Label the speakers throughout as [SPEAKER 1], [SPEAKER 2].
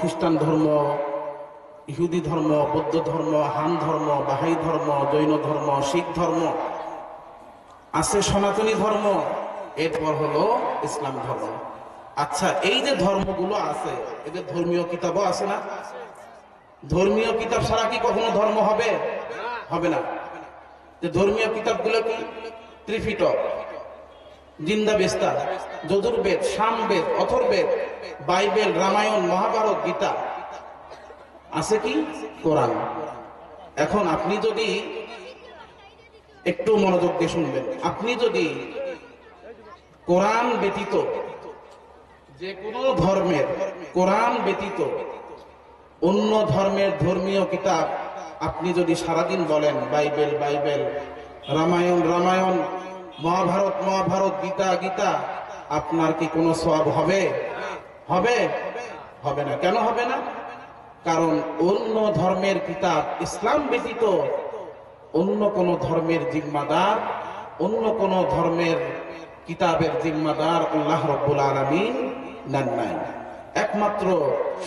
[SPEAKER 1] খ্রিস্টান ধর্ম, ইহুদি ধর্ম, বৌদ্ধ ধর্ম, হান ধর্ম, বাহাই ধর্ম, জৈন ধর্ম, শিখ ধর্ম আছে, সনাতনী ধর্ম, এরপর হলো ইসলাম ধর্ম। আচ্ছা, এই যে ধর্মগুলো আছে এদের ধর্মীয় কিতাবও আছে না? ধর্মীয় কিতাব ছাড়া কি কখনো ধর্ম হবে? হবে না। যে ধর্মীয় কিতাবগুলো কি? ত্রিপিটক, জিন্দাবেস্তা, যজুর্বেদ, সামবেদ, অথর্বেদ, বাইবেল, রামায়ণ, মহাভারত, গীতা, আছে কি কোরআন। এখন আপনি যদি একটু মনোযোগ দিয়ে শুনবেন, আপনি যদি কোরআন ব্যতীত যে কোনো ধর্মের, কোরআন ব্যতীত অন্য ধর্মের ধর্মীয় কিতাব আপনি যদি সারাদিন বলেন বাইবেল বাইবেল, রামায়ণ রামায়ণ, মহাভারত মহাভারত, গীতা গীতা, আপনার কি কোনো সওয়াব হবে? হবে? হবে না। কেন হবে না? কারণ অন্য ধর্মের কিতাব, ইসলাম ব্যতীত অন্য কোন ধর্মের জিম্মাদার, অন্য কোন ধর্মের কিতাবের জিম্মাদার আল্লাহ রাব্বুল আলামিন নেন নাই। একমাত্র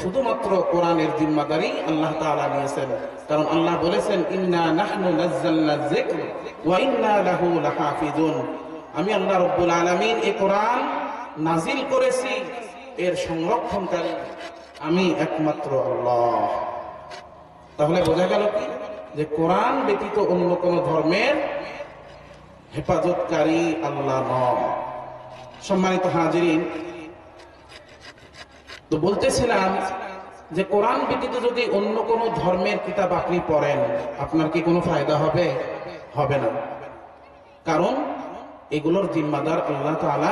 [SPEAKER 1] শুধুমাত্র কোরআনের জিম্মাদারি আল্লাহ তাআলা নিয়েছেন। কারণ আল্লাহ বলেছেন, ইন্না নাহনু নাযালনা যিকর ওয়া ইন্না লাহু লাহাফিজুন। আমি আল্লাহ রাব্বুল আলামিন এই কোরআন নাজিল করেছি, এর সংরক্ষণকারী আমি একমাত্র আল্লাহ। তাহলে বোঝা গেল কি যে কোরআন ব্যতীত অন্য কোন ধর্মের হেফাজতকারী আল্লাহ নন। সম্মানিত হাজিরিন, তো বলতেছিলাম যে কোরআন ব্যতীত যদি অন্য কোন ধর্মের কিতাব আপনি পড়েন, আপনার কি কোনো ফায়দা হবে? হবে না। কারণ এগুলোর জিম্মাদার আল্লাহ তাআলা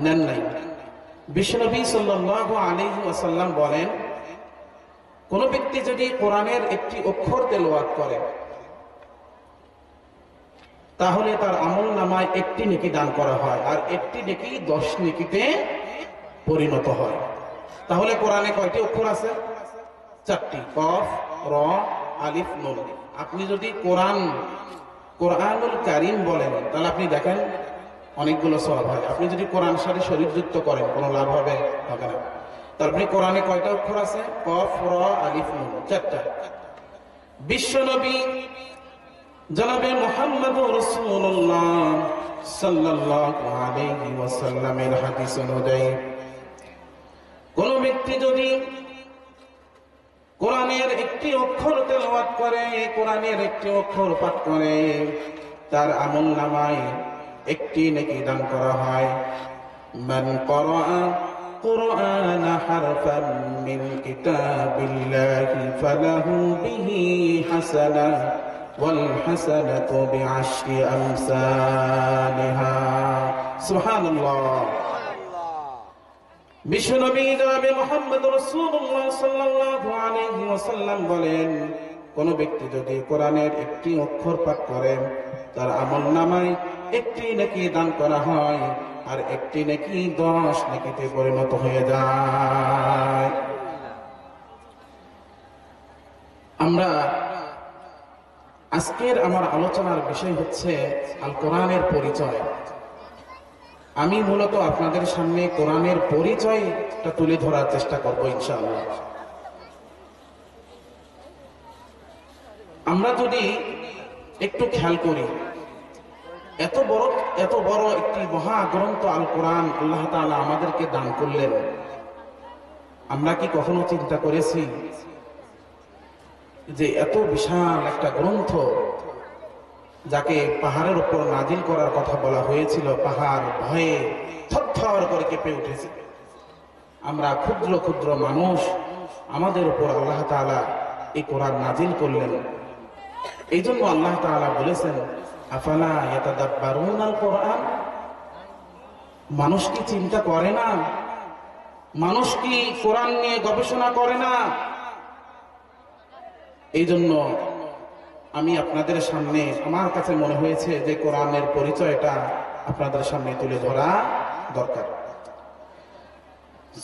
[SPEAKER 1] নেন নাই। বিশ্বনবী সাল্লাল্লাহু আলাইহি ওয়াসাল্লাম বলেন, কোন ব্যক্তি যদি কোরআনের একটি অক্ষর তেলাওয়াত করে তাহলে তার আমল নামায় একটি নেকি দান করা হয়, আর একটি নেকি 10 নেকিতে পরিণত হয়। তাহলে কোরআনে কয়টি অক্ষর আছে? 4টি, কফ, র, আলিফ, নুন। আপনি যদি কোরআনুল কারীম বলেন তাহলে আপনি দেখেন অনেকগুলো সওয়াব হয়। আপনি যদি কোরআন সাথে শরীর যুক্ত করেন কোনো লাভ হবে? হবে না। তারপরে কোরআনে কয়টা অক্ষর আছে? কফ, র, আলিফ, নুন, 4টা। বিশ্বনবী জনাবে মুহাম্মদুর রাসূলুল্লাহ সাল্লাল্লাহু আলাইহি ওয়াসাল্লামের হাদিস অনুযায়ী কোন ব্যক্তি যদি কোরআনের একটি অক্ষর তেলাওয়াত করে, কোরআনের একটি অক্ষর পাঠ করে, তার আমল নামায় একটি নেকি দান করা হয়। মান ক্বারাআ কুরআন হারফান মিন কিতাবিল্লাহি ফালাহু বিহি হাসানাহ ওয়াল হাসানাতু বিআশরি আমসালিহা। সুবহানাল্লাহ। বিশ্বনবী জনাবে মুহাম্মদ রাসূলুল্লাহ সাল্লাল্লাহু আলাইহি ওয়াসাল্লাম বলেন, কোন ব্যক্তি যদি কোরআনের একটি অক্ষর পাঠ করে তার আমল নামায় একটি নেকি দান করা হয়, আর একটি নেকি 10 নেকিতে পরিণত হয়ে যায়। আমরা আজকের আমার আলোচনার বিষয় হচ্ছে আল কোরআনের পরিচয়। আমি মূলত আপনাদের সামনে কোরআনের পরিচয়টা তুলে ধরার চেষ্টা করব ইনশাআল্লাহ। আমরা যদি একটু খেয়াল করি, এত বড় একটি মহাগ্রন্থ আল কোরআন আল্লাহ তাআলা আমাদেরকে দান করলেন, আমরা কি কখনো চিন্তা করেছি যে এত বিশাল একটা গ্রন্থ, যাকে পাহাড়ের উপর নাজিল করার কথা বলা হয়েছিল, পাহাড় ভয়ে থরথর করে কেঁপে উঠেছে। আমরা ক্ষুদ্র ক্ষুদ্র মানুষ, আমাদের উপর আল্লাহ তাআলা এই কোরআন নাজিল করলেন। এই জন্য আল্লাহ তাআলা বলেছেন, আফালা ইয়াতাদাব্বারুনাল কোরআন। মানুষ কি চিন্তা করে না? মানুষ কি কোরআন নিয়ে গবেষণা করে না? এই জন্য আমি আপনাদের সামনে, আমার কাছে মনে হয়েছে যে কোরআনের পরিচয়টা আপনাদের সামনে তুলে ধরা দরকার।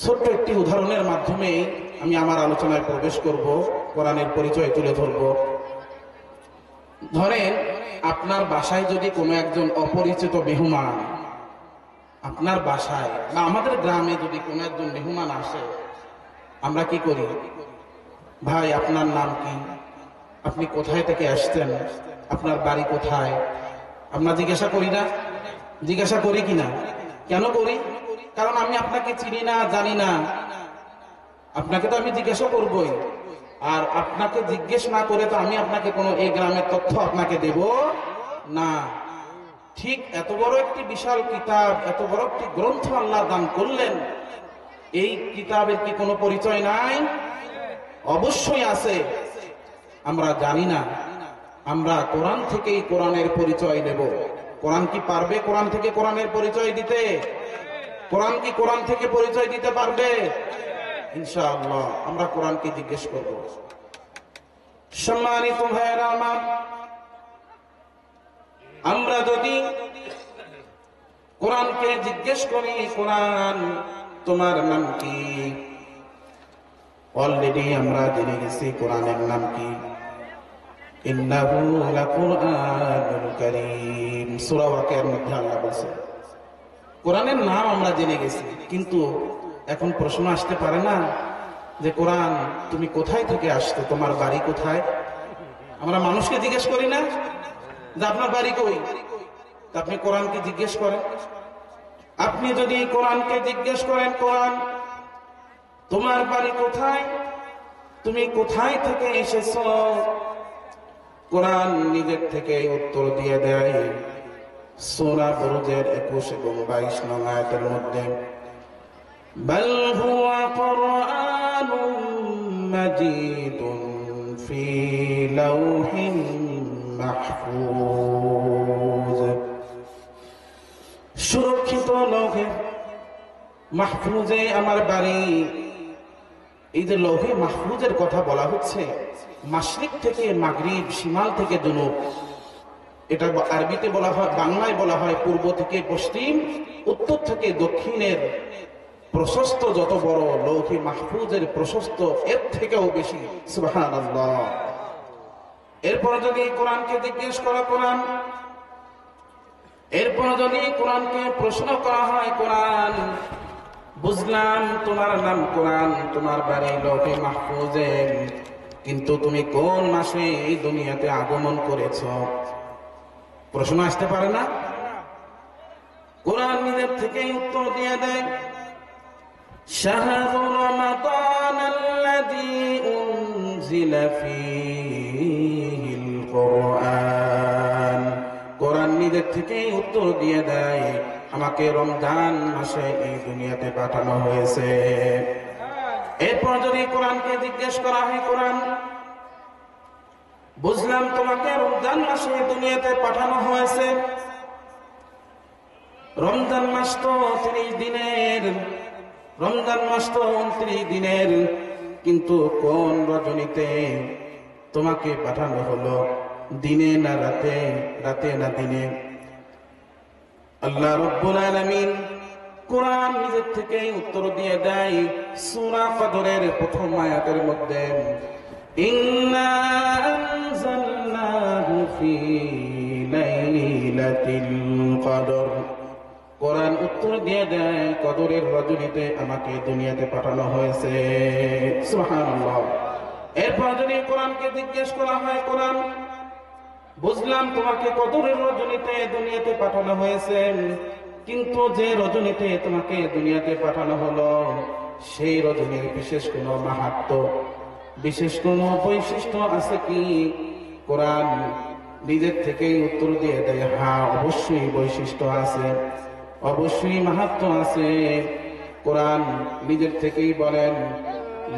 [SPEAKER 1] ছোট্ট একটি উদাহরণের মাধ্যমে আমি আমার আলোচনায় প্রবেশ করব, কোরআনের পরিচয় তুলে ধরব। ধরেন আপনার বাসায় যদি কোনো একজন অপরিচিত মেহমান আপনার বাসায় বা আমাদের গ্রামে যদি কোনো একজন মেহমান আসে, আমরা কি করি? ভাই আপনার নাম কি, আপনি কোথায় থেকে আসছেন, আপনার বাড়ি কোথায়, আমরা জিজ্ঞাসা করি না? জিজ্ঞাসা করি কিনা? কেন করি? কারণ আমি আপনাকে চিনি না, জানি না। আপনাকে তো আমি জিজ্ঞাসা করবই, আর আপনাকে জিজ্ঞেস না করে তো আমি আপনাকে কোনো এই গ্রামের তথ্য আপনাকে দেব না। ঠিক এত বড় একটি বিশাল কিতাব, এত বড় একটি গ্রন্থ আল্লাহ দান করলেন, এই কিতাবের কি কোনো পরিচয় নাই? অবশ্যই আছে, আমরা জানি না। আমরা কোরআন থেকেই কোরআনের পরিচয় নেব। কোরআন কি পারবে কোরআন থেকে কোরআনের পরিচয় দিতে? কোরআন কি কোরআন থেকে পরিচয় দিতে পারবে? ইনশাআল্লাহ আমরা কোরআনকে জিজ্ঞেস করব। সম্মানিত ভাইয়েরা আমার, আমরা যদি কোরআনকে জিজ্ঞেস করি, কোরআন তোমার নাম কি, অলরেডি আমরা জেনে গেছি কোরআনের নাম কি। ইন্নাহু লাকুরআনুল কারীম, সূরা ওয়াকিয়ার মধ্যে আল্লাহ বলেছেন কোরআনের নাম আমরা জেনে গেছি, কিন্তু এখন প্রশ্ন আসতে পারে না যে কোরআন তুমি কোথায় থেকে আসছো, তোমার বাড়ি কোথায়? আমরা মানুষকে জিজ্ঞেস করি না যে আপনার বাড়ি কই? আপনি কোরআনকে জিজ্ঞেস করেন। আপনি যদি কোরআনকে জিজ্ঞেস করেন, কোরআন তোমার বাড়ি কোথায়, তুমি কোথায় থেকে এসেছো, কোরআন নিজের থেকে উত্তর দিয়ে দেয় সূরা বুরুজের 21 এবং 22 নং আয়াতের মধ্যে, বাল হুয়া কুরআনুম মাজিদুন ফি লাউহিন মাহফুজ, সুরক্ষিত লৌহে মাহফুজে আমার বাড়ি। এই যে লৌহে মাহফুজের কথা বলা হচ্ছে, মাশরিক থেকে মাগরিব, শিমাল থেকে জুনুব, এটা আরবিতে বলা হয়, বাংলায় বলা হয় পূর্ব থেকে পশ্চিম, উত্তর থেকে দক্ষিণের প্রশস্ত যত বড়, লৌহে মাহফুজের প্রশস্ত এর থেকেও বেশি। সুবহানাল্লাহ। এরপর যদি কোরআনকে জিজ্ঞেস করা, কোরআন, এরপর যদি কোরআনকে প্রশ্ন করা হয়, কোরআন বুঝলাম তোমার নাম কোরআন, তোমার বাড়ি লৌহে মাহফুজে, কিন্তু তুমি কোন মাসে এই দুনিয়াতে আগমন করেছ? প্রশ্ন আসতে পারে না? কোরআন নিজের থেকেই উত্তর দিয়ে দেয়, শাহরু রমাদান আল্লাযী উনজিলা ফীহিল কুরআন। কোরআন নিজের থেকেই উত্তর দিয়ে দেয়, আমাকে রমজান মাসে এই দুনিয়াতে পাঠানো হয়েছে। এরপর যদি কোরআনকে জিজ্ঞেস করা হয়, কোরআন বুঝলাম তোমাকে রমজান মাসে দুনিয়াতে পাঠানো হয়েছে, রমজান মাস তো 30 দিনের, রমজান মাস তো 29 দিনের, কিন্তু কোন রজনীতে তোমাকে পাঠানো হলো, দিনে না রাতে, রাতে না দিনে? আল্লাহ রাব্বুল আলামিন কোরআন নিজের থেকে উত্তর দিয়ে দেয় সূরা কদরের প্রথম আয়াতের মধ্যে, ইন্না আনজালনাহু ফি লাইলাতিল কদর। কোরআন উত্তর দিয়ে দেয়, কদরের রজনীতে আমাকে দুনিয়াতে পাঠানো হয়েছে। সুবহানাল্লাহ। এরপর যদি কোরআনকে জিজ্ঞেস করা হয়, কোরআন বুঝলাম তোমাকে কদরের রজনীতে দুনিয়াতে পাঠানো হয়েছে, কিন্তু যে রজনীতে তোমাকে দুনিয়াতে পাঠানো হলো, সেই রজনীর বিশেষ কোনো মাহাত্ম্য, বিশেষ কোনো বৈশিষ্ট্য আছে কি? কোরআন নিজের থেকেই উত্তর দিয়ে দেয়, হ্যাঁ অবশ্যই বৈশিষ্ট্য আছে, অবশ্যই মাহাত্ম্য আছে। কোরআন নিজের থেকেই বলেন,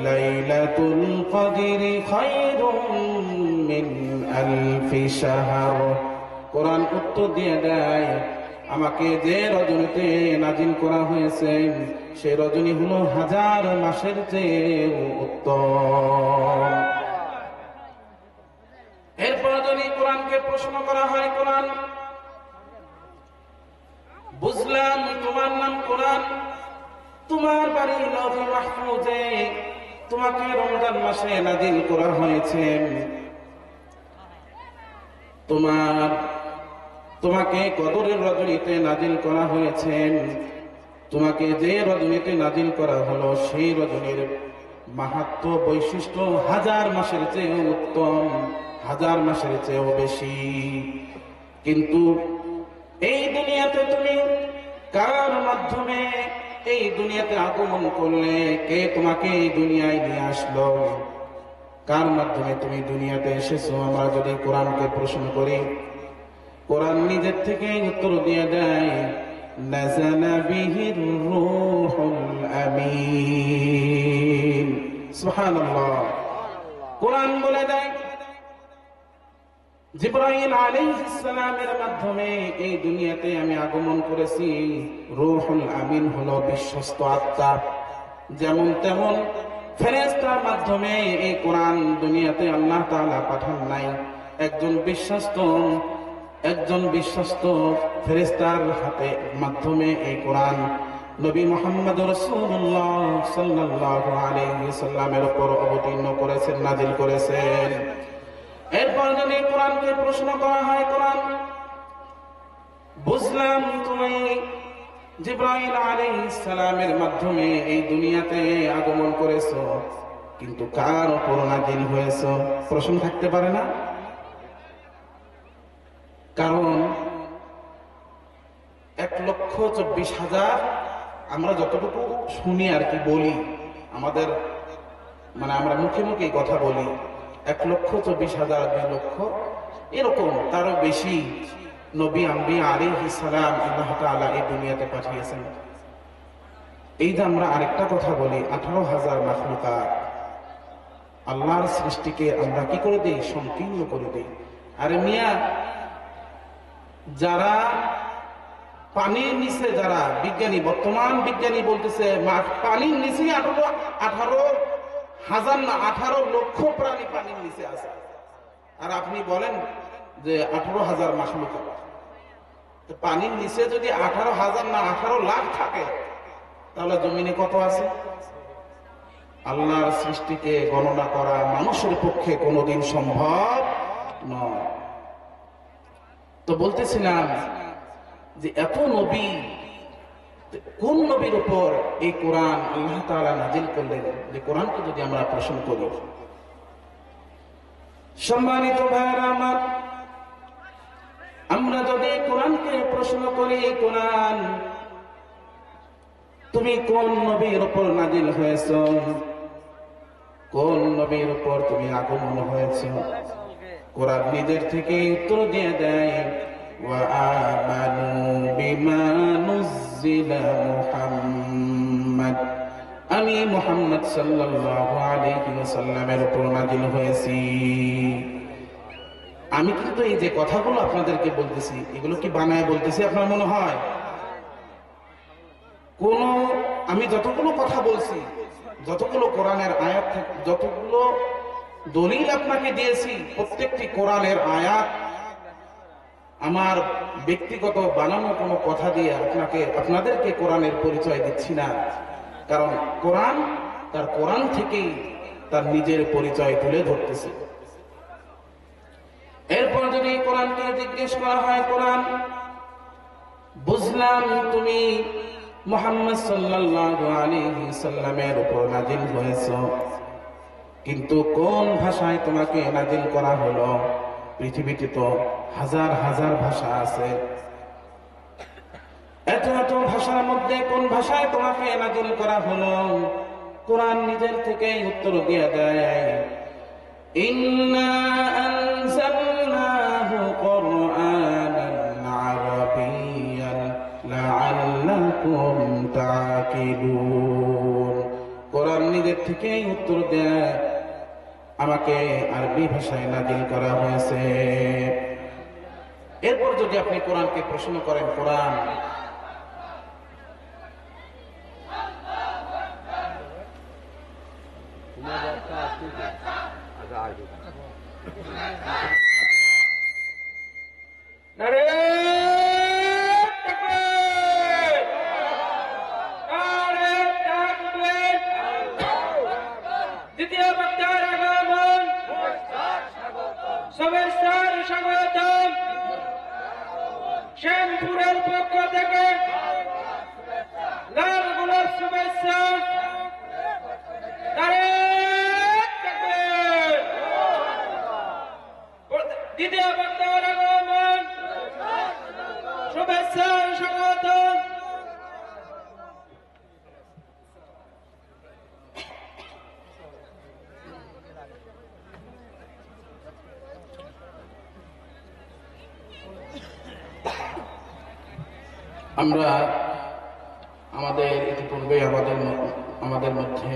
[SPEAKER 1] লাইলাতুল কদরি খায়রুম মিন আলফি শাহর। কোরআন উত্তর দিয়ে দেয়, আমাকে যে রজনীতে নাজিল করা হয়েছে, সে রজনী হলো 1000 মাসের চেয়ে উত্তম। এরপর যদি কোরআনকে প্রশ্ন করা হয়, কোরআন বুঝলাম তোমার নাম কোরআন, তোমার বাড়ি লৌহে মাহফুজে, তোমাকে রমজান মাসে নাজিল করা হয়েছে, তোমাকে কদরের রজনীতে নাজিল করা হয়েছে, তোমাকে যে রজনীতে নাজিল করা হলো, সেই রজনীর মাহাত্ম্য বৈশিষ্ট্য হাজার মাসের চেয়ে উত্তম, হাজার মাসের চেয়েও বেশি। কিন্তু এই দুনিয়াতে তুমি কার মাধ্যমে এই দুনিয়াতে আগমন করলে? কে তোমাকে এই দুনিয়ায় নিয়ে আসলো? কার মাধ্যমে তুমি দুনিয়াতে এসেছো? আমরা যদি কোরআনকে প্রশ্ন করি, কোরআন নিজের থেকে উত্তর দিয়ে দেয়, নাযালা বিহির রূহুল আমিন। সুবহানাল্লাহ। কোরআন বলে দেয় জিবরাইল আলাইহিস সালামের মাধ্যমে এই দুনিয়াতে আমি আগমন করেছি। রূহুল আমিন হলো বিশ্বস্ত আত্মা। যেমন তেমন ফেরেশতার মাধ্যমে এই কোরআন দুনিয়াতে আল্লাহ তাআলা পাঠান নাই। একজন বিশ্বস্ত ফেরেশতার হাতে মাধ্যমে এই কোরআন নবী মুহাম্মদ রাসূলুল্লাহ সাল্লাল্লাহু আলাইহি ওয়াসাল্লামের উপর অবতীর্ণ করেছেন, নাজিল করেছেন। এরপর যদি কোরআনকে প্রশ্ন করা হয়, কোরআন বুঝলাম তুমি জিবরাইল আলাইহিস সালামের মাধ্যমে এই দুনিয়াতে আগমন করেছো, কিন্তু কার উপর নাজিল হয়েছো? প্রশ্ন থাকতে পারে না? কারণ 1,24,000 আমরা যতটুকু শুনি আর কি বলি, আমাদের মানে আমরা মুখে মুখে কথা বলি, 1,24,000 2 লক্ষ এরকম তারও বেশি নবী আম্বিয়া আলাইহিস সালাম আল্লাহ তাআলা এই দুনিয়াতে পাঠিয়েছেন। এই যে আমরা আরেকটা কথা বলি, 18,000 মাখলুকাত, আল্লাহর সৃষ্টিকে আমরা কি করে দিই? সংকীর্ণ করে দিই। আরে মিয়া, যারা পানির নিচে, যারা বিজ্ঞানী, বর্তমান বিজ্ঞানী বলতেছে পানির নিচে 18,000 না 18 লক্ষ প্রাণী পানির নিচে আছে। আর আপনি বলেন যে 18,000 মাখলুকাত। পানির নিচে যদি 18,000 না 18 লাখ থাকে, তাহলে জমিনে কত আছে? আল্লাহর সৃষ্টিকে গণনা করা মানুষের পক্ষে কোনোদিন সম্ভব নয়। তো বলতেছিলাম যে এত নবী, কোন নবীর উপর এই কোরআন আল্লাহ তাআলা নাজিল করলেন? যে কোরআনকে যদি আমরা প্রশ্ন করি, সম্মানিত ভাইরা আমার, আমরা যদি কোরআনকে প্রশ্ন করি, কোরআন তুমি কোন নবীর উপর নাজিল হয়েছ? কোন নবীর উপর তুমি আগমন হয়েছ? কোরআন নিজের থেকে উত্তর দিয়ে দেয়, ওয়া আমানু বিমা নুজিলা মুহাম্মাদ, আমি মুহাম্মদ সাল্লাল্লাহু আলাইহি ওয়াসাল্লামের উপর নাজিল হয়েছি। আমি কিন্তু এই যে কথাগুলো আপনাদেরকে বলতেছি, এগুলো কি বানায় বলতেছি আপনার মনে হয়? আমি যতগুলো কথা বলছি, যতগুলো কোরআনের আয়াত, যতগুলো দলিল আপনাকে দিয়েছি, প্রত্যেকটি কোরআনের আয়াত আমার ব্যক্তিগত বানানো কোনো কথা দিয়ে আপনাদেরকে কোরআনের পরিচয় দিচ্ছি না। কারণ কোরআন তার কোরআন থেকেই তার নিজের পরিচয় তুলে ধরতেছে। এরপর যদি কোরআনকে জিজ্ঞেস করা হয়, কোরআন বুঝলাম তুমি মুহাম্মদ সাল্লাল্লাহু আলাইহি সাল্লামের উপর নাজিল হয়েছে, কিন্তু কোন ভাষায় তোমাকে নাজিল করা হলো? পৃথিবীতে তো হাজার হাজার ভাষা আছে, এত এত ভাষার মধ্যে কোন ভাষায় তোমাকে নাজিল করা হলো? কোরআন নিজের থেকে উত্তর দিয়ে দেয়, ইন্না আনজালনাহু কুরআনান আরাবিয়্যান লাআল্লাকুম তাকিলুন। কোরআন নিজের থেকে উত্তর দেয়, আমাকে আরবি ভাষায় নাজিল করা হয়েছে। এরপর যদি আপনি কোরআনকে প্রশ্ন করেন, কোরআন
[SPEAKER 2] দ্বিতীয় বক্তার আগমন, শুভেচ্ছার স্বাগতম। শ্যামপুরের পক্ষ থেকে লাল গোলাপ শুভেচ্ছা।
[SPEAKER 1] আমরা আমাদের ইতিপূর্বে আমাদের মধ্যে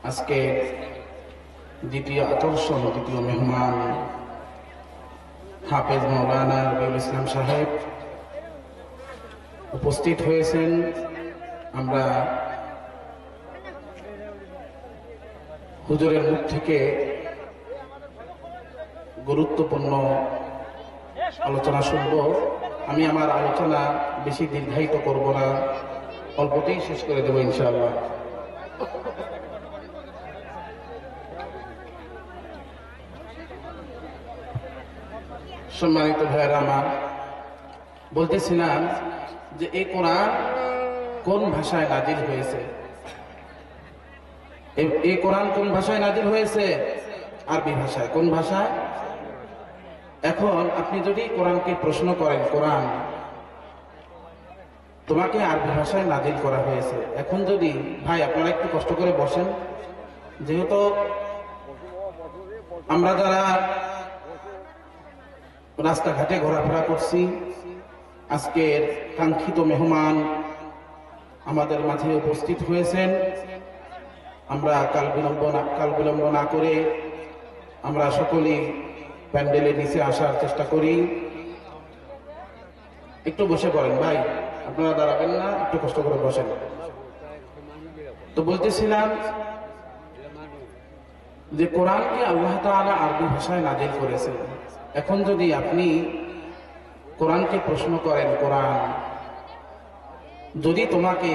[SPEAKER 1] আজকে দ্বিতীয় আকর্ষণ, দ্বিতীয় মেহমান হাফেজ মাওলানা রবিউল ইসলাম সাহেব উপস্থিত হয়েছেন। আমরা হুজুরের মুখ থেকে গুরুত্বপূর্ণ আলোচনা শুনব। আমি আমার আলোচনা বেশি দীর্ঘায়িত করব না, অল্পতেই শেষ করে দেব ইনশাআল্লাহ। সম্মানিত ভাইয়েরা আমার, বলতেছিলাম যে এই কোরআন কোন ভাষায় নাজিল হয়েছে। এই কোরআন কোন ভাষায় নাজিল হয়েছে? আরবি ভাষায়। কোন ভাষায়? এখন আপনি যদি কোরআনকে প্রশ্ন করেন, কোরআন তোমাকে আরবি ভাষায় নাজিল করা হয়েছে, এখন যদি ভাই আপনারা একটু কষ্ট করে বসেন, যেহেতু আমরা যারা রাস্তাঘাটে ঘোরাফেরা করছি, আজকের কাঙ্ক্ষিত মেহমান আমাদের মাঝে উপস্থিত হয়েছেন, আমরা কাল বিলম্ব না করে আমরা সকলেই প্যান্ডেলের নিচে আসার চেষ্টা করি। একটু বসে পড়েন ভাই, আপনারা দাঁড়াবেন না, একটু কষ্ট করে বসেন। তো বলতেছিলাম যে কোরআনকে আল্লাহ তাআলা আরবি ভাষায় নাজিল করেছেন। এখন যদি আপনি কোরআনকে প্রশ্ন করেন, কোরআন যদি তোমাকে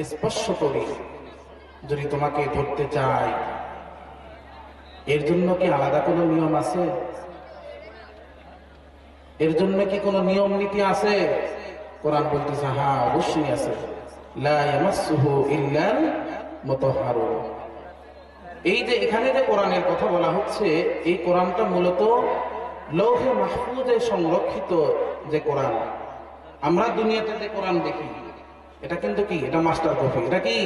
[SPEAKER 1] স্পর্শ করি, যদি তোমাকে ধরতে চাই, এর জন্য কি আলাদা কোনো নিয়ম আছে? এর জন্য কি কোনো নিয়ম নীতি আছে? কোরআন বলতেছে হ্যাঁ, অবশ্যই আছে। লা ইয়ামাসসুহু ইল্লাল মুতাহহারুন। এই যে এখানে যে কোরআনের কথা বলা হচ্ছে, এই কোরআনটা মূলত লৌহে মাহফুজে সংরক্ষিত যে কোরআন। আমরা দুনিয়াতে যে কোরআন দেখি, এটা কিন্তু কি? এটা মাস্টার কপি। এটা কি?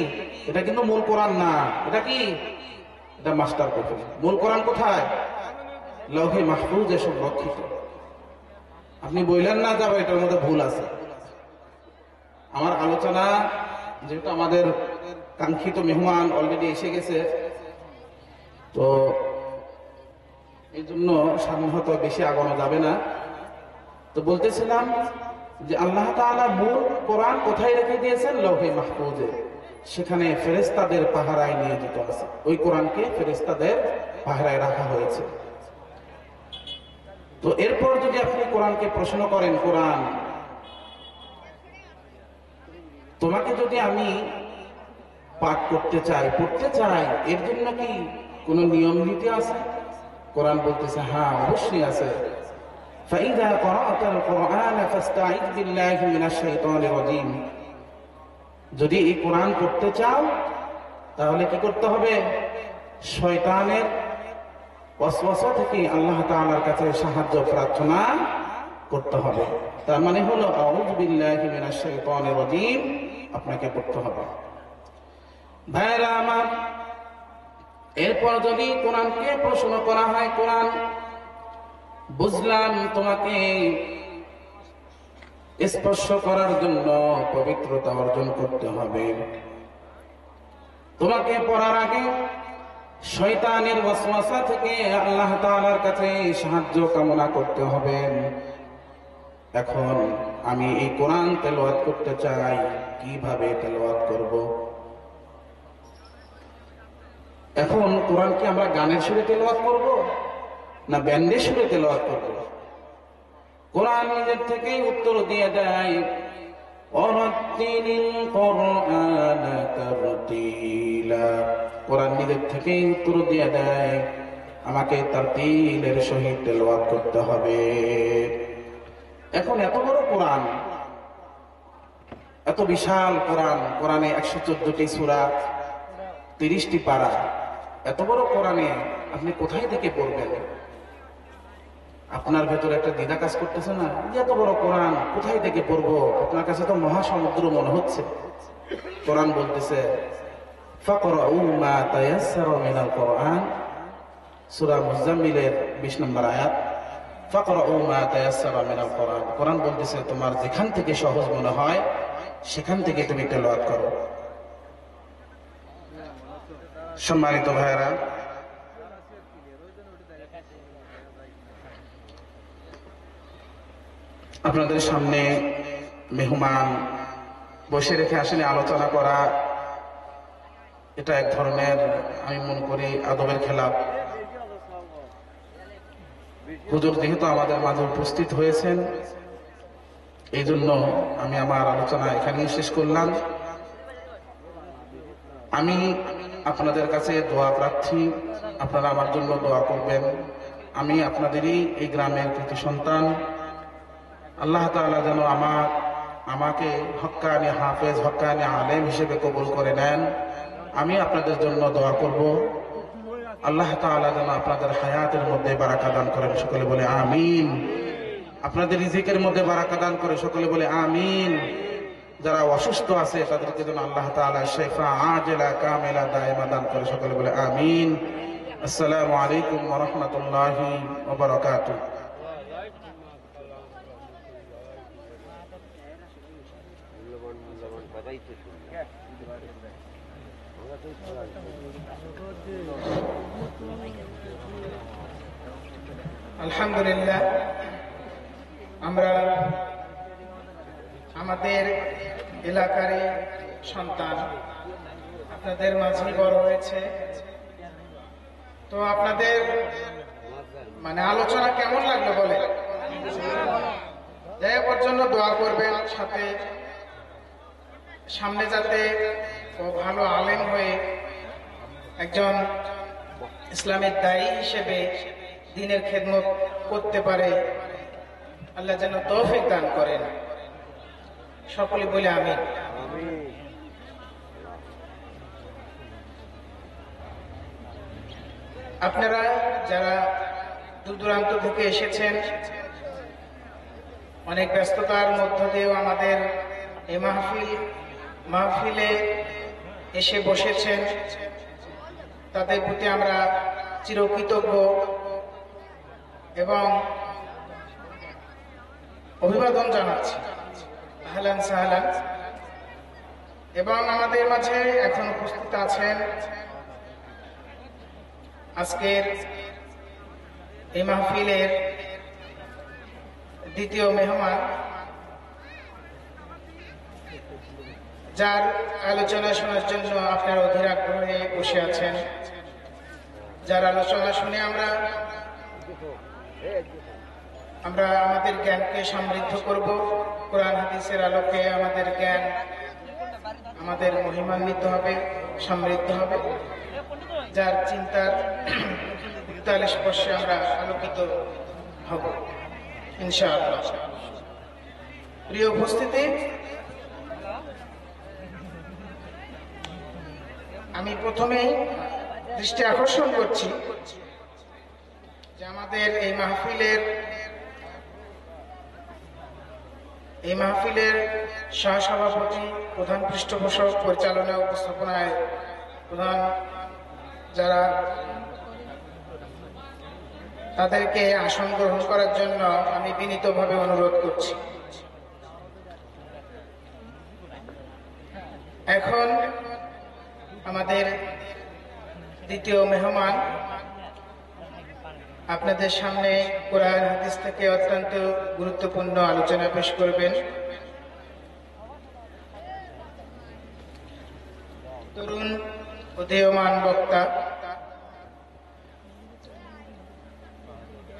[SPEAKER 1] এটা কিন্তু মূল কোরআন না। এটা কি? এটা মাস্টার কপি। মূল কোরআন কোথায়? লৌহে মাহফুজে সংরক্ষিত। আপনি বললেন না যাবে এটার মধ্যে ভুল আছে। আমার আলোচনা, যেহেতু আমাদের কাঙ্ক্ষিত মেহমান অলরেডি এসে গেছে, তো এই জন্য সামনে হয়তো বেশি আগানো যাবে না। তো বলতেছিলাম যে আল্লাহ তাআলা মূল কোরআন কোথায় রেখে দিয়েছেন? লৌহে মাহফুজে। সেখানে ফেরেশতাদের পাহারায় নিয়োজিত আছে। ওই কোরআনকে ফেরেশতাদের পাহারায় রাখা হয়েছে। তো এরপর যদি আপনি কোরআনকে প্রশ্ন করেন, কোরআন তোমাকে যদি আমি পাঠ করতে চাই, পড়তে চাই, এর জন্য কি কোনো নিয়ম নীতি আছে? কোরআন বলতেছে হ্যাঁ, অবশ্যই আছে। ফাইযা ক্বরাআতাল কুরআন ফাসতাঈয বিল্লাহি মিনাশ শাইতানির রাজীম। যদি এই কোরআন পড়তে চাও, তাহলে কি করতে হবে? শয়তানের ওয়াসওয়াসা থেকে আল্লাহ তাআলার কাছে সাহায্য প্রার্থনা করতে হবে। তার মানে হলো আউযু বিল্লাহি মিনাশ শাইতানির রাজীম আপনাকে পড়তে হবে। ভাইরা আমার, এরপর যদি কোরআনকে প্রশ্ন করা হয়, কোরআন বুঝলাম তোমাকে স্পর্শ করার জন্য পবিত্রতা অর্জন করতে হবে, তোমাকে পড়ার আগে শয়তানের ওয়াসওয়াসা থেকে আল্লাহ তাআলার কাছে সাহায্য কামনা করতে হবে। এখন আমি এই কোরআন তেলাওয়াত করতে চাই, কিভাবে তেলাওয়াত করব? এখন কোরআন কি আমরা গানের সুরে তেলাওয়াত করব, না ব্যান্ডের সুরে তেলাওয়াত করব? কোরআন নিজের থেকেই উত্তর দিয়ে দেয়, ওয়ারাত্তিলিল কুরআনা তারতিলা। কোরআন নিজের থেকেই উত্তর দিয়ে দেয়, আমাকে তারতিলের সহিত তেলাওয়াত করতে হবে। এখন এত বড় কোরআন, এত বিশাল কোরআন, কোরআনে 114টি সূরা, 30টি পারা, এত বড় কোরআনে আপনি কোথায় থেকে পড়বেন? আপনার ভেতরে একটা দ্বিধা কাজ করতেছে না? এত বড় কোরআন কোথায় থেকে পড়বো? আপনার কাছে তো মহাসমুদ্র মনে হচ্ছে। কোরআন বলতেছে ফাকরাউ মা তায়াসসারা মিনাল কোরআন, সূরা মুজাম্মিলের 20 নম্বর আয়াত। ফাকরাউ মা তায়াসসারা মিনাল কোরআন। কোরআন বলতেছে তোমার যেখান থেকে সহজ মনে হয় সেখান থেকে তুমি তেলাওয়াত করো। সম্মানিত ভাইরা, আপনাদের সামনে মেহমান বসে রেখে আসেনি আলোচনা করা, এটা এক ধরনের আমি মনে করি আদবের খেলাপ। হুজুর যেহেতু আমাদের মাঝে উপস্থিত হয়েছেন, এই জন্য আমি আমার আলোচনা এখানেই শেষ করলাম। আমি আপনাদের কাছে দোয়া প্রার্থী, আপনারা আমার জন্য দোয়া করবেন। আমি আপনাদেরই এই গ্রামের কৃতি সন্তান। আল্লাহ তাআলা যেন আমাকে হক্কানি হাফেজ, হক্কানি আলেম হিসেবে কবুল করে নেন। আমি আপনাদের জন্য দোয়া করব, আল্লাহ তাআলা যেন আপনাদের হায়াতের মধ্যে বারাকা দান করেন। সকলে বলে আমিন। আপনাদের রিজিকের মধ্যে বারাকা দান করে সকলে বলে আমিন। যারা অসুস্থ আছে তাদেরকে যেন আল্লাহ তাআলা শিফা আজেলা কামেলা দায়েমা দান করে। সকলে বলে আমিন। আসসালামু আলাইকুম ওয়া রাহমাতুল্লাহি ওয়া বারাকাতুহু।
[SPEAKER 3] আলহামদুলিল্লাহ, আমরা আমাদের এলাকারই সন্তান, আপনাদের মাঝে বড় হয়েছে। তো আপনাদের আলোচনা কেমন লাগলো বলে? যাই হোক, ওর জন্য দোয়া করবেন, সাথে সামনে যাতে ও ভালো আলেম হয়ে একজন ইসলামের দায়ী হিসেবে দ্বীনের খেদমত করতে পারে, আল্লাহ যেন তৌফিক দান করেন। সকলে বলে আমিন। আপনারা যারা দূর দূরান্ত থেকে এসেছেন, অনেক ব্যস্ততার মধ্য দিয়েও আমাদের এই মাহফিলে এসে বসেছেন, তাদের প্রতি আমরা চিরকৃতজ্ঞ এবং অভিবাদন জানাচ্ছি। আহলান সাহলান। এবং আমাদের মাঝে এখন উপস্থিত আছেন আজকের এই মাহফিলের দ্বিতীয় মেহমান, যার আলোচনা শোনার জন্য আপনারা অধীর আগ্রহে বসে আছেন। যার আলোচনা শুনে আমরা আমাদের জ্ঞানকে সমৃদ্ধ করব। কোরআন হাদিসের আলোকে আমাদের জ্ঞান আমাদের মহিমান্বিত হবে, সমৃদ্ধ হবে। যার চিন্তার তালে স্পর্শে আমরা আলোকিত হব ইনশাআল্লাহ। প্রিয় উপস্থিতি, আমি প্রথমেই দৃষ্টি আকর্ষণ করছি যে আমাদের এই মাহফিলের সহসভাপতি, প্রধান পৃষ্ঠপোষক, পরিচালনা উপস্থাপনায় প্রধান যারা, তাদেরকে আসন গ্রহণ করার জন্য আমি বিনীতভাবে অনুরোধ করছি। এখন আমাদের দ্বিতীয় মেহমান আপনাদের সামনে কোরআন হাদিস থেকে অত্যন্ত গুরুত্বপূর্ণ আলোচনা পেশ করবেন। তরুণ উদীয়মান বক্তা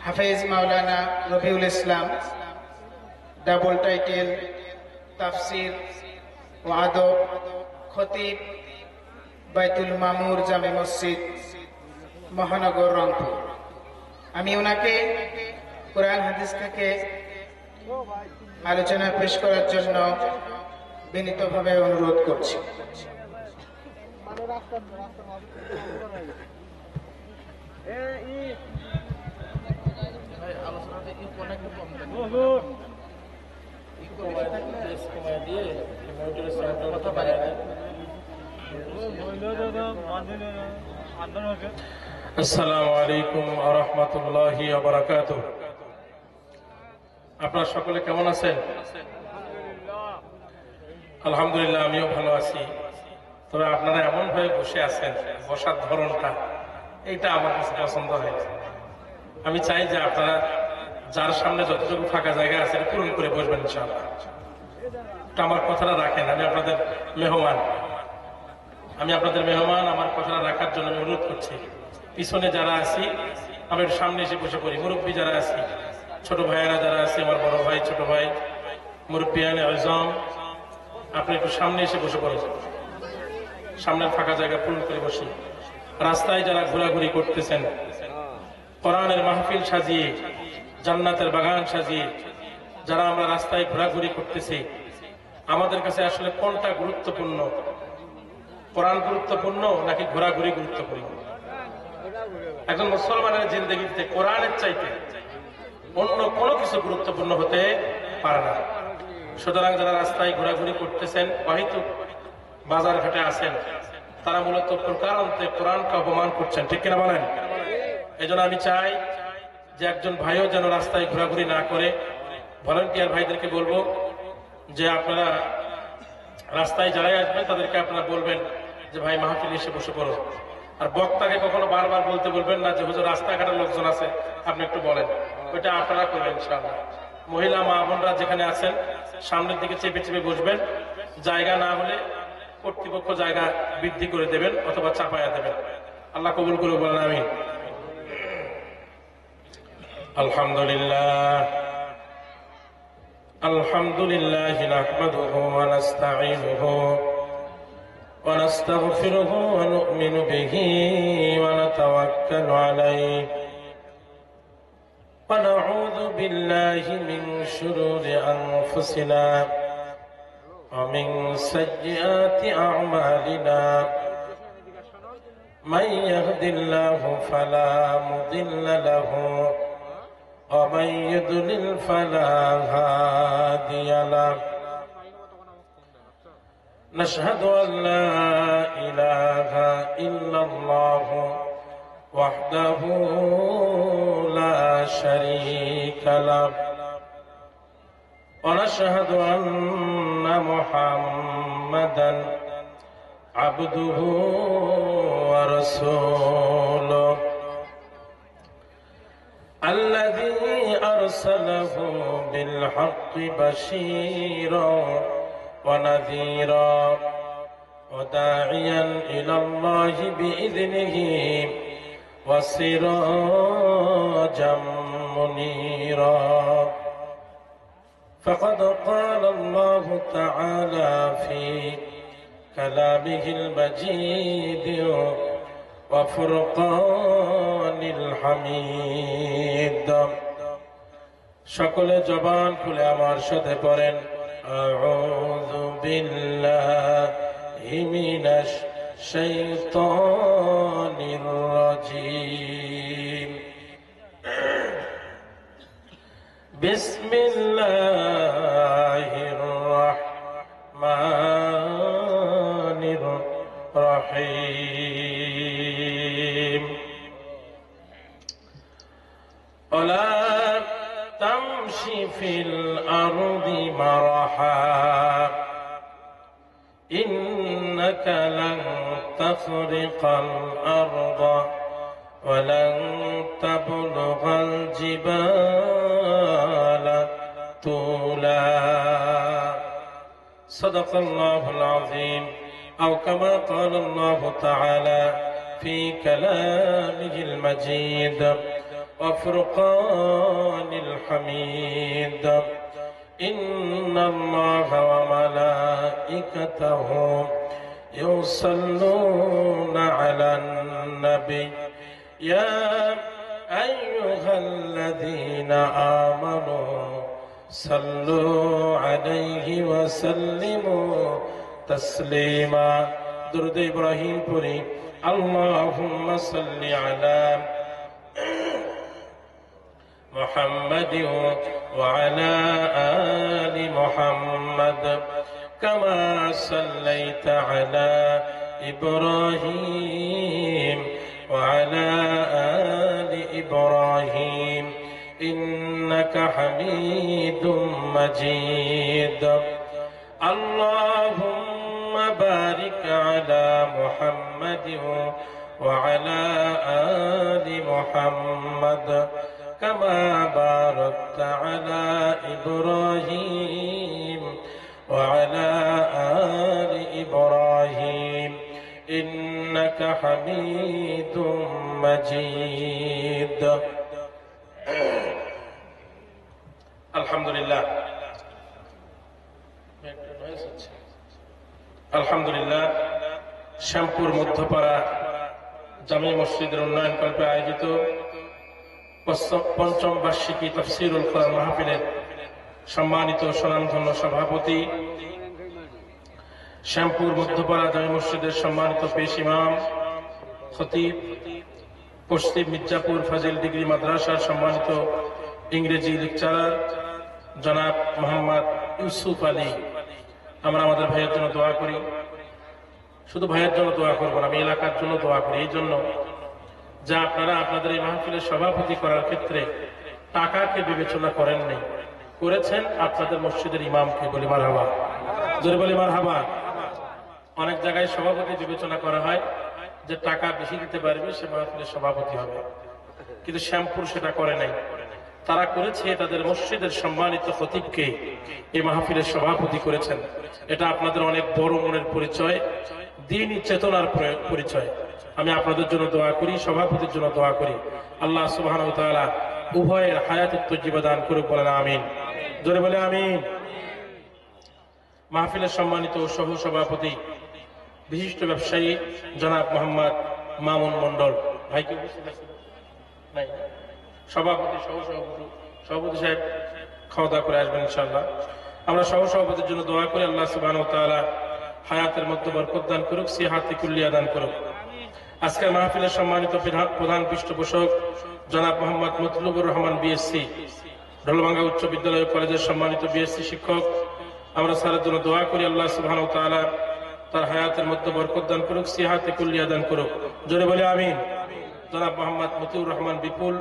[SPEAKER 3] হাফেজ মাওলানা রবিউল ইসলাম, ডাবল টাইটেল তাফসির ও আদব, খতিব, বাইতুল মামুর জামে মসজিদ, মহানগর, রংপুর। আমি ওনাকে কোরআন হাদিস থেকে আলোচনা পেশ করার জন্য বিনীতভাবে অনুরোধ করছি।
[SPEAKER 4] আসসালামু আলাইকুম ওয়া রাহমাতুল্লাহি ওয়া বারাকাতুহু। আপনারা সকলে কেমন আছেন? আলহামদুলিল্লাহ, আমিও ভালো আছি। তবে আপনারা এমন ভাবে বসে আছেন, বসার ধরনটা এইটা আমার কাছে পছন্দ হয়েছে। আমি চাই যে আপনারা যার সামনে যতটুকু ফাঁকা জায়গা আছে এটা পূরণ করে বসবেন ইনশাআল্লাহ। তো আমার কথাটা রাখেন, আমি আপনাদের মেহমান। আমার কথাটা রাখার জন্য আমি অনুরোধ করছি। পিছনে যারা আছি আমি একটু সামনে এসে বসে পড়ি। মুরব্বী যারা আছি, ছোট ভাইয়েরা যারা আছে, আমার বড় ভাই, ছোট ভাই, মুরব্বিয়ানে আজম, আপনি একটু সামনে এসে বসে পড়েন। সামনের ফাঁকা জায়গা পূরণ করে বসি। রাস্তায় যারা ঘোরাঘুরি করতেছেন, কোরআনের মাহফিল সাজিয়ে, জান্নাতের বাগান সাজিয়ে যারা আমরা রাস্তায় ঘোরাঘুরি করতেছি, আমাদের কাছে আসলে কোনটা গুরুত্বপূর্ণ? কোরআন গুরুত্বপূর্ণ নাকি ঘোরাঘুরি গুরুত্বপূর্ণ? একজন মুসলমানের জিন্দগিতে কোরআনের চাইতে অন্য কোনো কিছু গুরুত্বপূর্ণ হতে পারে না। সুতরাং যারা রাস্তায় ঘোরাঘুরি করতেছেন, হয়তো বাজার ঘাটে আছেন, তারা মূলত প্রকারান্তে কোরআনকে অপমান করছেন, ঠিক কিনা বলেন? এই জন্য আমি চাই যে একজন ভাইও যেন রাস্তায় ঘোরাঘুরি না করে। ভলান্টিয়ার ভাইদেরকে বলবো যে আপনারা রাস্তায় যারাই আসবেন তাদেরকে আপনারা বলবেন যে ভাই মাহফিল এসে বসে পড়ো। আর বক্তাকে কখনো বারবার বলতে বলবেন না যে হুজুর রাস্তাঘাটের লোকজন আছে, আপনি একটু বলেন। ওইটা আপনারা করবেন ইনশাআল্লাহ। মহিলা মা বোনরা যেখানে আছেন সামনের দিকে চেপে চেপে বসবেন। জায়গা না হলে কর্তৃপক্ষ জায়গা বৃদ্ধি করে দেবেন অথবা চাপায়া দেবেন। আল্লাহ কবুল করে বলেন আমিন। আলহামদুলিল্লাহ আলহামদুলিল্লাহ নাহমাদুহু ওয়া নাস্তাঈনুহু ওয়া নাস্তাগফিরুহু ওয়া নু'মিনু বিহি ওয়া নাতাওয়াক্কালু আলাইহি ওয়া নাউযু বিল্লাহি মিন শুরুরি আনফুসিনা ওয়া মিন সাইয়্যাতি আ'মালিনা মান ইয়াহদিল্লাহু ফালা মুদিল্লা লাহু ومن يضلل فلا هادي له نشهد أن لا إله إلا الله وحده لا شريك له ونشهد أن محمدا عبده ورسوله الذي أرسله بالحق بشيرا ونذيرا وداعيا إلى الله بإذنه وسراجا منيرا فقد قال الله تعالى في كلامه المجيد وفرقان الحميد সকলে জবান খুলে আমার সাথে পড়েন আউযু বিল্লাহি মিনাশ শাইতানির রাজীম বিসমিল্লাহির রাহমানির রাহিম ওয়ালা تمشي في الأرض مرحا إنك لن تخرق الأرض ولن تبلغ الجبال طولا صدق الله العظيم أو كما قال الله تعالى في كلامه المجيد وفرقان الحميد إن الله وملائكته يصلون على النبي يا أيها الذين آمنوا صلوا عليه وسلموا تسليما درود إبراهيم پوری اللهم صل على محمد وعلى آل محمد كما صليت على وعلى آل إبراهيم إنك إنك حميد مجيد اللهم بارك على محمد وعلى آل محمد كما باركت على إبراهيم وعلى آل إبراهيم إنك حميد مجيد الحمد لله আলহামদুলিল্লাহ শ্যামপুর মধ্যপাড়া জামি মসজিদের উন্নয়ন কল্পে আয়োজিত পঞ্চম বার্ষিকী তাফসীরুল কোরআন মাহফিলের সম্মানিত স্বনামধন্য সভাপতি, শ্যামপুর মধ্যপাড়া জামি মসজিদের সম্মানিত পেশ ইমাম খতিব, পশ্চিম মির্জাপুর ফাজিল ডিগ্রি মাদ্রাসার সম্মানিত ইংরেজি লেকচারার জনাব মোহাম্মদ ইউসুফ আলী, আমরা আমাদের ভাইয়ের জন্য দোয়া করি। শুধু ভাইয়ের জন্য দোয়া করবো না, আমি এলাকার জন্য দোয়া করি। এই জন্য যা আপনারা আপনাদের এই মাহফিলের সভাপতি করার ক্ষেত্রে টাকাকে বিবেচনা করেননি, করেছেন আপনাদের মসজিদের ইমামকে। বলি মারহাবা, জোরে বলি মারহাবা। অনেক জায়গায় সভাপতি বিবেচনা করা হয় যে টাকা বেশি দিতে পারবে সে মাহফিলের সভাপতি হবে, কিন্তু শ্যামপুর সেটা করে নাই। তারা করেছে তাদের মসজিদের সম্মানিত খতিবকে এই মাহফিলের সভাপতি করেছেন। এটা আপনাদের অনেক বড় মনের পরিচয়, দ্বীনি চেতনার পরিচয়। আমি আপনাদের জন্য দোয়া করি, সভাপতির জন্য দোয়া করি। আল্লাহ সুবহানাহু ওয়া তাআলা উভয়ের হায়াতুত তাইয়্যিবা দান করুক, বলেন আমিন। জোরে বলে আমিন। মাহফিলের সম্মানিত সহ সভাপতি বিশিষ্ট ব্যবসায়ী জনাব মোহাম্মদ মামুন মন্ডল ভাইকে উপস্থিত আছেন? নাই। সভাপতি সভাপতি সাহেব খাওয়া দাওয়া করে আসবেন ইনশাআল্লাহ। আমরা সভাপতির জন্য দোয়া করি, আল্লাহ সুবহানাহু ওয়া তাআলা হায়াতের মধ্যে বরকত দান করুক, সিহাতে কুল্লিয়া দান করুক। আজকের মাহফিলের সম্মানিত প্রধান পৃষ্ঠপোষক জনাব মোহাম্মদ মতলুবুর রহমান বিএসসি, ঢোলভাঙ্গা উচ্চ বিদ্যালয় কলেজের সম্মানিত বিএসসি শিক্ষক, আমরা স্যারের জন্য দোয়া করি, আল্লাহ সুবহানাহু ওয়া তাআলা তার হায়াতের মধ্যে বরকত দান করুক, সিহাতে কুল্লিয়া দান করুক। জোরে বলে আমিন। জনাব মোহাম্মদ মতিউর রহমান বিপুল,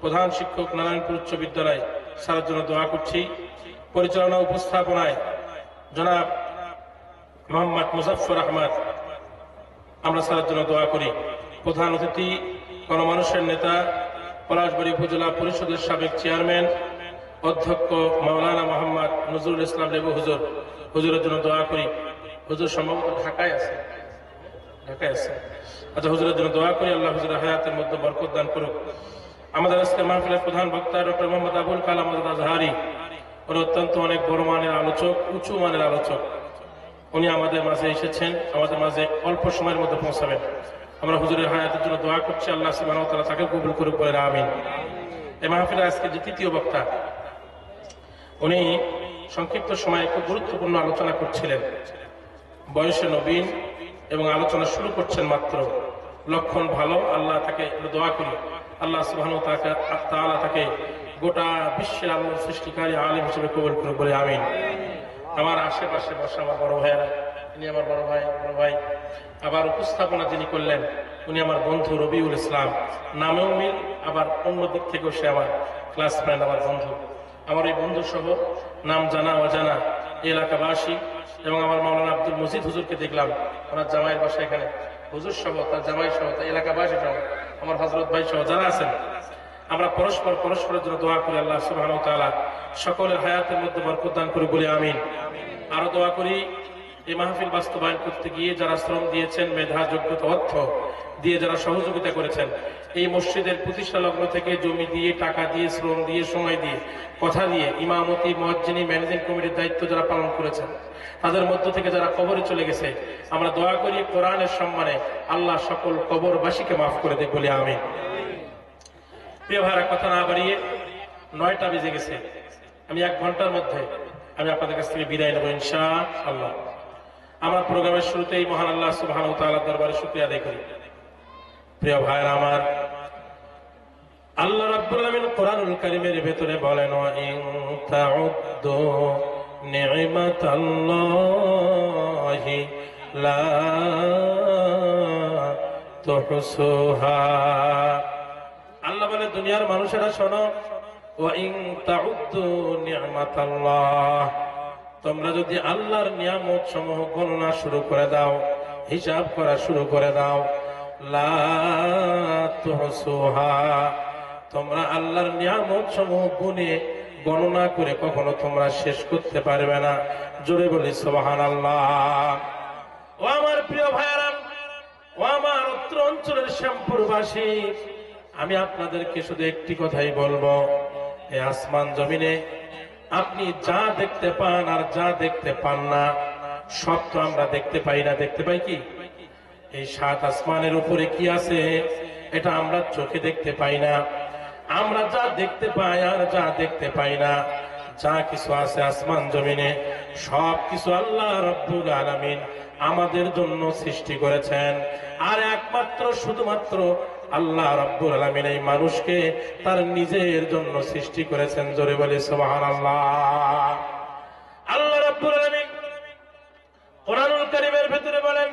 [SPEAKER 4] প্রধান শিক্ষক, নারায়ণপুর উচ্চ বিদ্যালয়, স্যারের জন্য দোয়া করছি। পরিচালনা উপস্থাপনায় জনাব মোহাম্মদ মুজাফফর আহমদ, আমরা স্যারের জন্য দোয়া করি। প্রধান অতিথি গণমানুষের নেতা, পলাশবাড়ী উপজেলা পরিষদের সাবেক চেয়ারম্যান অধ্যক্ষ মাওলানা মোহাম্মদ নজরুল ইসলাম লেবু হুজুর, হুজুরের জন্য দোয়া করি। হুজুর সম্ভবত ঢাকায় আছে। আচ্ছা, হুজুরের জন্য দোয়া করি, আল্লাহ হুজুরের হায়াতের মধ্যে বরকত দান করুক। আমাদের আজকে মাহফিলের প্রধান বক্তা ডক্টর মোহাম্মদ আবুল কালাম আজহারি, উনি অত্যন্ত অনেক বড় মানের আলোচক, উঁচু মানের আলোচক। উনি আমাদের মাঝে এসেছেন, আমাদের মাঝে অল্প সময়ের মধ্যে পৌঁছাবেন। আমরা হুজুরের হায়াতের জন্য দোয়া করছি, আল্লাহ সুবহানাহু ওয়া তাআলা তাকে কবুল করুক, বলেন আমিন। এই মাহফিলে আজকে যে তৃতীয় বক্তা, উনি সংক্ষিপ্ত সময়ে খুব গুরুত্বপূর্ণ আলোচনা করছিলেন। বয়সে নবীন এবং আলোচনা শুরু করছেন মাত্র, লক্ষণ ভালো। আল্লাহ তাকে দোয়া করি, আল্লাহ সুবহানাহু ওয়া তাআলা তাকে গোটা বিশ্বের আল্লাহর সৃষ্টিকারী আলেম হিসেবে কবুল করুক, বলে আমিন। আমার আশেপাশে বসা আমার বড় ভাইয়েরা, ইনি আমার বড় ভাই। আবার উপস্থাপনা যিনি করলেন উনি আমার বন্ধু রবিউল ইসলাম, নামেও মিল, আবার অন্য দিক থেকেও সে আমার ক্লাস ফ্রেন্ড, আমার বন্ধু। আমার এই বন্ধু সহ নাম জানা অজানা এলাকাবাসী এবং আমার মাওলানা আব্দুল মজিদ হুজুরকে দেখলাম, ওনার জামাইয়ের বাসা এখানে, হুজুর সহ, তার জামাই সহ, তার এলাকাবাসী সহ, আমার হযরত ভাই সহ যারা আছেন, আমরা পরস্পরের জন্য দোয়া করি, আল্লাহ সুবহানাহু ওয়া তাআলা সকলের হায়াতের মধ্যে বরকত দান করে, বলে আমিন। আরো দোয়া করি, এই মাহফিল বাস্তবায়ন করতে গিয়ে যারা শ্রম দিয়েছেন, মেধা, যোগ্যতা, অর্থ দিয়ে যারা সহযোগিতা করেছেন, এই মসজিদের প্রতিষ্ঠা লগ্ন থেকে জমি দিয়ে, টাকা দিয়ে, শ্রম দিয়ে, সময় দিয়ে, কথা দিয়ে, ইমামতি, মুয়াজ্জিনি, ম্যানেজিং কমিটির দায়িত্ব যারা পালন করেছেন, তাদের মধ্য থেকে যারা কবরে চলে গেছে, আমরা দোয়া করি কোরআনের সম্মানে আল্লাহ সকল কবরবাসীকে মাফ করে দেখ, বলে আমিন। প্রিয় ভাইরা, কথা না বাড়িয়ে 9টা বেজে গেছে, আমি 1 ঘন্টার মধ্যে আমি আপনাদের কাছ থেকে বিদায় নেব ইনশাআল্লাহ। আমার প্রোগ্রামের শুরুতেই মহান আল্লাহ সুবহানাহু ওয়া তাআলার দরবারে শুকরিয়া আদায় করি। প্রিয় ভাইরা আমার, আল্লাহ রাব্বুল আলামিন কোরআনুল কারীমের ভিতরে বলেন, ওয়া ইন তাউদ্দু নি'মাতাল্লাহি লা তুহসুহা। আল্লাহ বলে, দুনিয়ার মানুষেরা শোনো, وإن تعدوا نعمة الله তোমরা যদি আল্লাহর নিয়ামত সমূহ গণনা শুরু করে দাও, হিসাব করা শুরু করে দাও, লা তুহসুহা, তোমরা আল্লাহর নিয়ামত সমূহ গুণে গণনা করে কখনো তোমরা শেষ করতে পারবে না। জোরে বলি সুবহানাল্লাহ। ও আমার প্রিয় ভাইরা, ও আমার উত্তর অঞ্চলের শ্যামপুরবাসী, আমি আপনাদেরকে শুধু একটি কথাই বলবো, এই আসমান জমিনে আপনি যা দেখতে পান আর যা দেখতে পান না সব তো আমরা দেখতে পাই না। দেখতে পাই কি? এই সাত আসমানের উপরে কি আছে এটা আমরা চোখে দেখতে পাই না। আমরা যা দেখতে পাই আর যা দেখতে পাই না, যা কিছু আছে আসমান জমিনে সব কিছু আল্লাহ রাব্বুল আলামিন আমাদের জন্য সৃষ্টি করেছেন। আর একমাত্র শুধুমাত্র আল্লাহ রাব্বুল আলামিন এই মানুষকে তার নিজের জন্য সৃষ্টি করেছেন। জোরে বলি সুবহানাল্লাহ। আল্লাহ রাব্বুল আলামিন কোরআনুল কারীমের ভিতরে বলেন,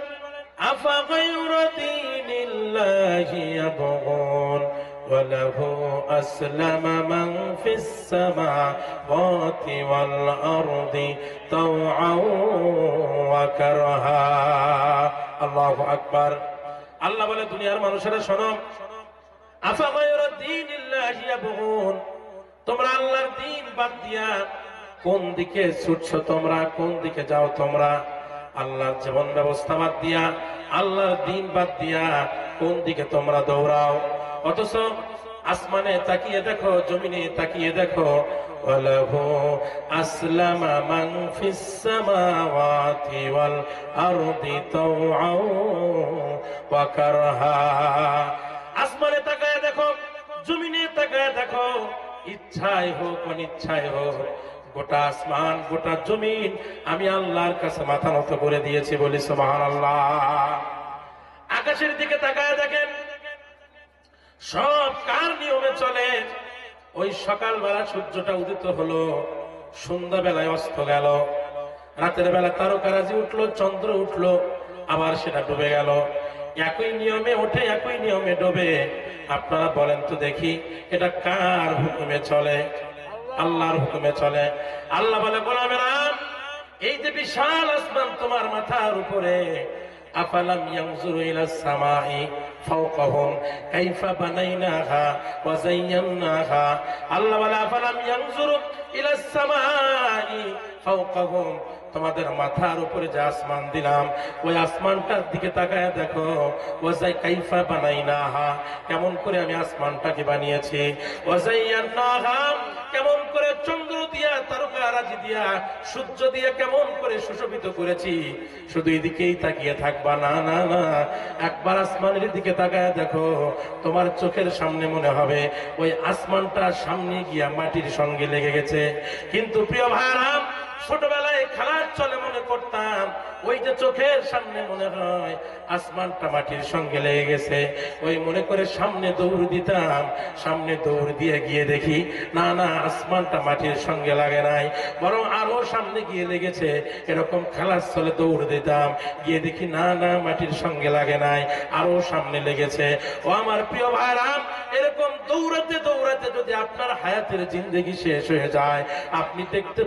[SPEAKER 4] আফা গায়রা দীনিল্লাহি ইয়াবগুন ওয়া লাহু আসলামা মান ফিস সামাওয়াতি ওয়াল আরদি তাওআন ওয়া কারহা। আল্লাহু আকবার। আল্লাহ বলে, দুনিয়ার মানুষেরা শোনো, আফা গায়রা দীনিল্লাহি ইয়াবগুন, তোমরা আল্লাহর দ্বীন বাদ দিয়া কোন দিকে ছুটছো? তোমরা কোন দিকে যাও? তোমরা আল্লাহর জীবন ব্যবস্থা বাদ দিয়া, আল্লাহর দ্বীন বাদ দিয়া কোন দিকে তোমরা দৌড়াও? অথচ আসমানে তাকিয়ে দেখো, জমিনে তাকিয়ে দেখো, ওয়ালাহু আসলামা মান ফিস সামাওয়াতি ওয়াল আরদি তাওআন ওয়া কারহা। আসমানে তাকায় দেখো, জমিনে তাকায় দেখো, ইচ্ছায় হোক অনিচ্ছায় হোক, গোটা আসমান গোটা জমিন আমি আল্লাহর কাছে মাথা নত করে দিয়েছি। বলি সুবহানাল্লাহ। আকাশের দিকে তাকায় দেখেন, সব কার নিয়মে চলে? ওই সকালবেলা সূর্যটা উদিত হলো, সন্ধ্যাবেলায় অস্ত গেল, রাতের বেলা তারকারাজি উঠলো, চন্দ্র উঠলো, আবার সেটা ডুবে গেল। একই নিয়মে ওঠে, একই নিয়মে ডোবে। আপনারা বলেন তো দেখি, এটা কার হুকুমে চলে? আল্লাহর হুকুমে চলে। আল্লাহ বলে, গোলামেরা, এই যে বিশাল আসমান তোমার মাথার উপরে, আফালাম ইয়ানজুরু ইলাস সামাই ফাওকাহুম কাইফা বানাইনাহা ওয়া যায়্যানাহা। আল্লাহ বলে, আফালাম ইয়ানজুরু ইলাস সামাই ফাওকাহুম, তোমাদের মাথার উপরে যে আসমান দিলাম, ওই আসমানটার দিকে তাকায় দেখো, ওয়া যাই কাইফা বানাইনাহা, কেমন করে আমি আসমানটাকে বানিয়েছি, ওয়া যায়্যানাহা, কেমন করে চন্দ্র দিয়া, তারকারাজি দিয়া, সূর্য দিয়া কেমন করে সুশোভিত করেছি। শুধু এদিকেই তাকিয়ে থাকবা না, না না, একবার আসমানের দিকে তাকায় দেখো, তোমার চোখের সামনে মনে হবে ওই আসমানটা সামনে গিয়া মাটির সঙ্গে লেগে গেছে। কিন্তু প্রিয় ভাইরা, ছোটবেলায় খেলার চলে মনে করতাম ওই যে চোখের সামনে মনে হয় আসমানটা মাটির সঙ্গে লেগে গেছে, ওই মনে করে সামনে দৌড় দিতাম। সামনে দৌড় দিয়ে গিয়ে দেখি না না, আসমানটা মাটির সঙ্গে লাগে নাই, বরং আরো সামনে গিয়ে লেগেছে। এরকম খেলার চলে দৌড় দিতাম, গিয়ে দেখি না না, মাটির সঙ্গে লাগে নাই, আরো সামনে লেগেছে। ও আমার প্রিয় ভাইরা, এরকম দৌড়াতে দৌড়াতে যদি আপনার হায়াতের জিন্দেগি শেষ হয়ে যায়, আপনি দেখতে